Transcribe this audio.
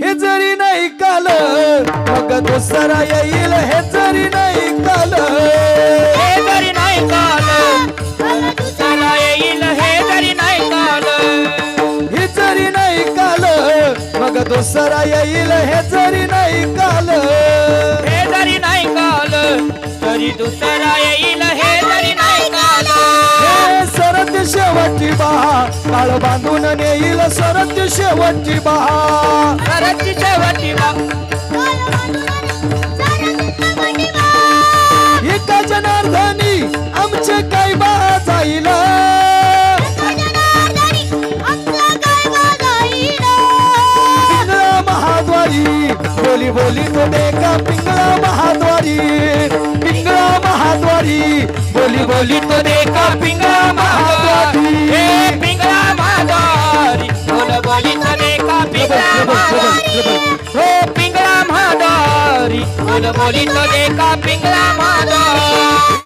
हे जरी नाही काल मग दुसरा येईल हे जरी नाही काल हे जरी नाही काल दुसरा येईल हे जरी नाही काल हे जरी नाही काल मग दुसरा येईल हे जरी नाही काल हे जरी नाही काल तरी दुसरा येईल हे जरी नाही काल हे सरत शेवटची बहा काळ बांधून नेईल सरत शेवटची बहा सरची शेवटी बा एका जनार्दनी आमचे काय बा जाईल पिंगळा महाद्वारी बोली बोली तो देखा पिंगळा महाद्वारी पिंगळा महाद्वारी बोली बोली तो देखा पिंगळा महाद्वारी हे पिंगळा महाद्वारी बोल बोली तने का पिंगळा महाद्वारी हो पिंगळा महाद्वारी बोल बोली तने का पिंगळा महाद्वारी